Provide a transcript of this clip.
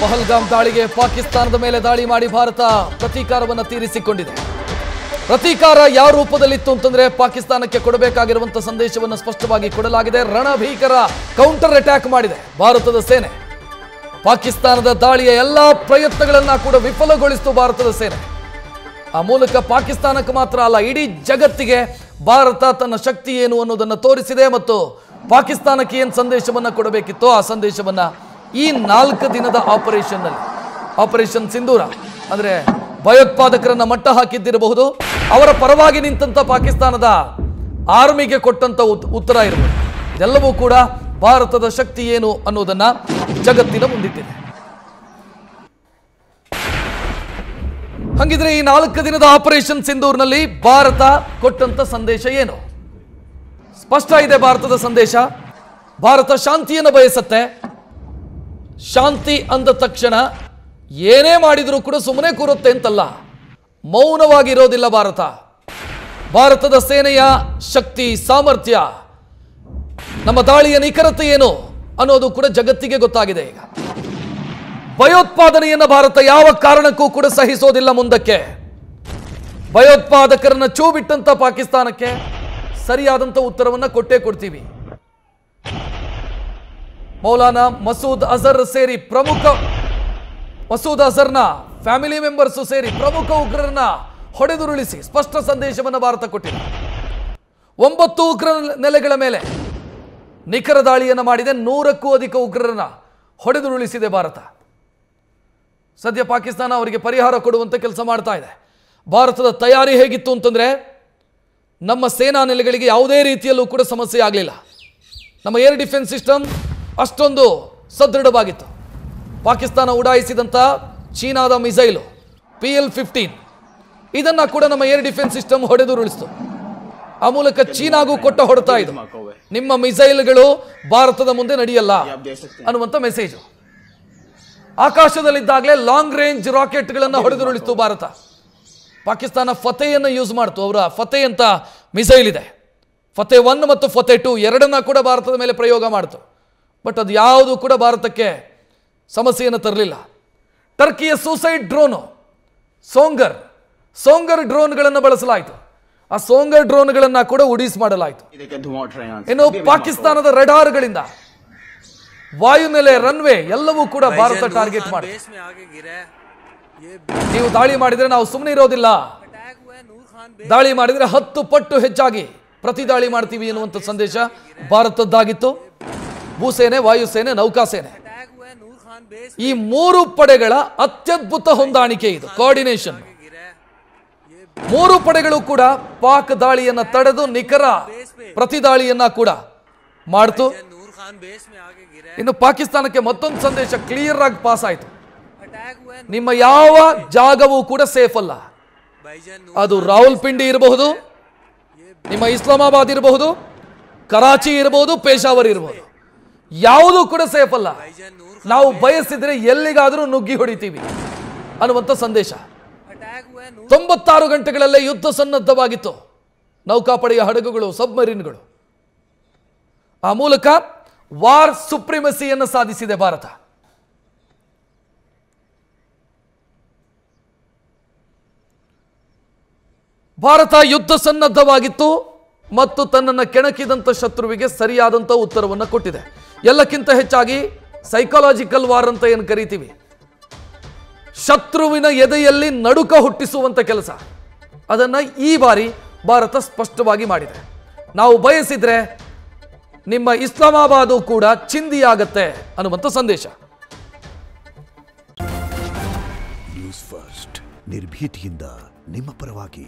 ಪಹಲ್ಗಾಮ್ ದಾಳಿಗೆ ಪಾಕಿಸ್ತಾನದ ಮೇಲೆ ದಾಳಿ ಮಾಡಿ ಭಾರತ ಪ್ರತೀಕಾರವನ್ನು ತೀರಿಸಿಕೊಂಡಿದೆ. ಪ್ರತೀಕಾರ ಯಾವ ರೂಪದಲ್ಲಿತ್ತು ಅಂತಂದ್ರೆ ಪಾಕಿಸ್ತಾನಕ್ಕೆ ಕೊಡಬೇಕಾಗಿರುವಂತಹ ಸಂದೇಶವನ್ನು ಸ್ಪಷ್ಟವಾಗಿ ಕೊಡಲಾಗಿದೆ. ರಣಭೀಕರ ಕೌಂಟರ್ ಅಟ್ಯಾಕ್ ಮಾಡಿದೆ ಭಾರತದ ಸೇನೆ. ಪಾಕಿಸ್ತಾನದ ದಾಳಿಯ ಎಲ್ಲಾ ಪ್ರಯತ್ನಗಳನ್ನ ಕೂಡ ವಿಫಲಗೊಳಿಸಿತು ಭಾರತದ ಸೇನೆ. ಆ ಮೂಲಕ ಪಾಕಿಸ್ತಾನಕ್ಕೆ ಮಾತ್ರ ಅಲ್ಲ, ಇಡೀ ಜಗತ್ತಿಗೆ ಭಾರತ ತನ್ನ ಶಕ್ತಿ ಏನು ಅನ್ನೋದನ್ನು ತೋರಿಸಿದೆ. ಮತ್ತು ಪಾಕಿಸ್ತಾನಕ್ಕೆ ಏನು ಸಂದೇಶವನ್ನು ಕೊಡಬೇಕಿತ್ತೋ ಆ ಸಂದೇಶವನ್ನ ಈ 4 ದಿನದ ಆಪರೇಷನ್ ಸಿಂಧೂರ ಅಂದ್ರೆ ಭಯೋತ್ಪಾದಕರನ್ನ ಮಟ್ಟ ಹಾಕಿದ್ದಿರಬಹುದು, ಅವರ ಪರವಾಗಿ ನಿಂತ ಪಾಕಿಸ್ತಾನದ ಆರ್ಮಿಗೆ ಕೊಟ್ಟಂತ ಉತ್ತರ ಇರಬಹುದು. ಇದೆಲ್ಲವೂ ಕೂಡ ಭಾರತದ ಶಕ್ತಿ ಏನು ಅನ್ನೋದನ್ನ ಜಗತ್ತಿನ ಮುಂದಿಟ್ಟಿದೆ. ಹಂಗಿದ್ರೆ ಈ 4 ದಿನದ ಆಪರೇಷನ್ ಸಿಂಧೂರ್ನಲ್ಲಿ ಭಾರತ ಕೊಟ್ಟಂತ ಸಂದೇಶ ಏನು? ಸ್ಪಷ್ಟ ಇದೆ ಭಾರತದ ಸಂದೇಶ. ಭಾರತ ಶಾಂತಿಯನ್ನು ಬಯಸುತ್ತೆ. ಶಾಂತಿ ಅಂದ ತಕ್ಷಣ ಏನೇ ಮಾಡಿದರೂ ಕೂಡ ಸುಮ್ಮನೆ ಕೂರುತ್ತೆ ಅಂತಲ್ಲ, ಮೌನವಾಗಿರೋದಿಲ್ಲ ಭಾರತ. ಭಾರತದ ಸೇನೆಯ ಶಕ್ತಿ, ಸಾಮರ್ಥ್ಯ, ನಮ್ಮ ದಾಳಿಯ ನಿಖರತೆ ಏನು ಅನ್ನೋದು ಕೂಡ ಜಗತ್ತಿಗೆ ಗೊತ್ತಾಗಿದೆ. ಈಗ ಭಯೋತ್ಪಾದನೆಯನ್ನು ಭಾರತ ಯಾವ ಕಾರಣಕ್ಕೂ ಕೂಡ ಸಹಿಸೋದಿಲ್ಲ. ಮುಂದಕ್ಕೆ ಭಯೋತ್ಪಾದಕರನ್ನ ಚೂ ಬಿಟ್ಟಂತ ಪಾಕಿಸ್ತಾನಕ್ಕೆ ಸರಿಯಾದಂತ ಉತ್ತರವನ್ನ ಕೊಡ್ತೀವಿ. ಮೌಲಾನಾ ಮಸೂದ್ ಅಜರ್ ಸೇರಿ ಮಸೂದ್ ಅಜರ್ನ ಫ್ಯಾಮಿಲಿ ಮೆಂಬರ್ಸ್ ಸೇರಿ ಪ್ರಮುಖ ಉಗ್ರರನ್ನ ಹೊಡೆದುರುಳಿಸಿ ಸ್ಪಷ್ಟ ಸಂದೇಶವನ್ನು ಭಾರತ ಕೊಟ್ಟಿದೆ. 9 ಉಗ್ರ ನೆಲೆಗಳ ಮೇಲೆ ನಿಖರ ದಾಳಿಯನ್ನು ಮಾಡಿದೆ. 100ಕ್ಕೂ ಅಧಿಕ ಉಗ್ರರನ್ನ ಹೊಡೆದುರುಳಿಸಿದೆ ಭಾರತ. ಸದ್ಯ ಪಾಕಿಸ್ತಾನ ಅವರಿಗೆ ಪರಿಹಾರ ಕೊಡುವಂತ ಕೆಲಸ ಮಾಡ್ತಾ ಇದೆ. ಭಾರತದ ತಯಾರಿ ಹೇಗಿತ್ತು ಅಂತಂದ್ರೆ, ನಮ್ಮ ಸೇನಾ ನೆಲೆಗಳಿಗೆ ಯಾವುದೇ ರೀತಿಯಲ್ಲೂ ಕೂಡ ಸಮಸ್ಯೆ ಆಗಲಿಲ್ಲ. ನಮ್ಮ ಏರ್ ಡಿಫೆನ್ಸ್ ಸಿಸ್ಟಮ್ ಅಷ್ಟೊಂದು ಸದೃಢವಾಗಿತ್ತು. ಪಾಕಿಸ್ತಾನ ಉಡಾಯಿಸಿದಂಥ ಚೀನಾದ ಮಿಸೈಲು PL-15 ಇದನ್ನ ಕೂಡ ನಮ್ಮ ಏರ್ ಡಿಫೆನ್ಸ್ ಸಿಸ್ಟಮ್ ಹೊಡೆದುರುಳಿಸಿತು. ಆ ಮೂಲಕ ಚೀನಾಗೂ ಕೊಟ್ಟ ಹೊಡೆತ ಇದು, ನಿಮ್ಮ ಮಿಸೈಲ್ಗಳು ಭಾರತದ ಮುಂದೆ ನಡೆಯಲ್ಲ ಅನ್ನುವಂಥ ಮೆಸೇಜು. ಆಕಾಶದಲ್ಲಿದ್ದಾಗಲೇ ಲಾಂಗ್ ರೇಂಜ್ ರಾಕೆಟ್ಗಳನ್ನು ಹೊಡೆದುರುಳಿಸಿತು ಭಾರತ. ಪಾಕಿಸ್ತಾನ ಫತೇಯನ್ನು ಯೂಸ್ ಮಾಡ್ತು. ಅವರ ಫತೇ ಅಂತ ಮಿಸೈಲ್ ಇದೆ, ಫತೇ 1 ಮತ್ತು ಫತೇ 2 ಎರಡನ್ನ ಕೂಡ ಭಾರತದ ಮೇಲೆ ಪ್ರಯೋಗ ಮಾಡ್ತು. ಬಟ್ ಅದು ಯಾವುದು ಕೂಡ ಭಾರತಕ್ಕೆ ಸಮಸ್ಯೆಯನ್ನು ತರಲಿಲ್ಲ. ಟರ್ಕಿಯ ಸೂಸೈಡ್ ಡ್ರೋನು ಸೋಂಗರ್ ಡ್ರೋನ್ಗಳನ್ನು ಬಳಸಲಾಯಿತು. ಆ ಸೋಂಗರ್ ಡ್ರೋನ್ಗಳನ್ನು ಕೂಡ ಉಡೀಸ್ ಮಾಡಲಾಯಿತು. ಇನ್ನು ಪಾಕಿಸ್ತಾನದ ರಡಾರ್ಗಳಿಂದ ವಾಯುನೆಲೆ, ರನ್ವೇ ಎಲ್ಲವೂ ಕೂಡ ಭಾರತ ಟಾರ್ಗೆಟ್ ಮಾಡಿ ನೀವು ದಾಳಿ ಮಾಡಿದ್ರೆ ನಾವು ಸುಮ್ಮನೆ ಇರೋದಿಲ್ಲ, ದಾಳಿ ಮಾಡಿದ್ರೆ 10 ಪಟ್ಟು ಹೆಚ್ಚಾಗಿ ಪ್ರತಿ ದಾಳಿ ಮಾಡ್ತೀವಿ ಎನ್ನುವಂಥ ಸಂದೇಶ ಭಾರತದ್ದಾಗಿತ್ತು. ಭೂಸೇನೆ, ವಾಯುಸೇನೆ, ನೌಕಾಸೇನೆ ಈ 3 ಪಡೆಗಳ ಅತ್ಯದ್ಭುತ ಹೊಂದಾಣಿಕೆ ಇದು, ಕೋಆರ್ಡಿನೇಷನ್. 3 ಪಡೆಗಳು ಕೂಡ ಪಾಕ್ ದಾಳಿಯನ್ನ ತಡೆದು ನಿಖರ ಪ್ರತಿ ದಾಳಿಯನ್ನ ಕೂಡ ಮಾಡ್ತು. ಇನ್ನು ಪಾಕಿಸ್ತಾನಕ್ಕೆ ಮತ್ತೊಂದು ಸಂದೇಶ ಕ್ಲಿಯರ್ ಆಗಿ ಪಾಸ್ ಆಯಿತು. ನಿಮ್ಮ ಯಾವ ಜಾಗವೂ ಕೂಡ ಸೇಫ್ ಅಲ್ಲ. ಅದು ರಾವಲ್ಪಿಂಡಿ ಇರಬಹುದು, ನಿಮ್ಮ ಇಸ್ಲಾಮಾಬಾದ್ ಇರಬಹುದು, ಕರಾಚಿ ಇರಬಹುದು, ಪೇಶಾವರ್ ಇರಬಹುದು, ಯಾವುದೂ ಕೂಡ ಸೇಫ್ ಅಲ್ಲ. ನಾವು ಬಯಸಿದ್ರೆ ಎಲ್ಲಿಗಾದರೂ ನುಗ್ಗಿ ಹೊಡಿತೀವಿ ಅನ್ನುವಂಥ ಸಂದೇಶ. 96 ಗಂಟೆಗಳಲ್ಲೇ ಯುದ್ಧ ಸನ್ನದ್ಧವಾಗಿತ್ತು ನೌಕಾಪಡೆಯ ಹಡಗುಗಳು, ಸಬ್ಮರೀನ್ಗಳು. ಆ ಮೂಲಕ ವಾರ್ ಸುಪ್ರಿಮಸಿಯನ್ನು ಸಾಧಿಸಿದೆ ಭಾರತ. ಭಾರತ ಯುದ್ಧ ಸನ್ನದ್ಧವಾಗಿತ್ತು ಮತ್ತು ತನ್ನನ್ನು ಕೆಣಕಿದಂಥ ಶತ್ರುವಿಗೆ ಸರಿಯಾದಂಥ ಉತ್ತರವನ್ನು ಕೊಟ್ಟಿದೆ. ಎಲ್ಲಕ್ಕಿಂತ ಹೆಚ್ಚಾಗಿ ಸೈಕಾಲಜಿಕಲ್ ವಾರ್ ಅಂತ ಏನು ಕರಿತೀವಿ, ಶತ್ರುವಿನ ಎದೆಯಲ್ಲಿ ನಡುಕ ಹುಟ್ಟಿಸುವಂಥ ಕೆಲಸ, ಅದನ್ನು ಈ ಬಾರಿ ಭಾರತ ಸ್ಪಷ್ಟವಾಗಿ ಮಾಡಿದೆ. ನಾವು ಬಯಸಿದ್ರೆ ನಿಮ್ಮ ಇಸ್ಲಾಮಾಬಾದು ಕೂಡ ಚಿಂದಿಯಾಗತ್ತೆ ಅನ್ನುವಂಥ ಸಂದೇಶ. ನ್ಯೂಸ್ ಫಸ್ಟ್, ನಿರ್ಭೀತಿಯಿಂದ ನಿಮ್ಮ ಪರವಾಗಿ.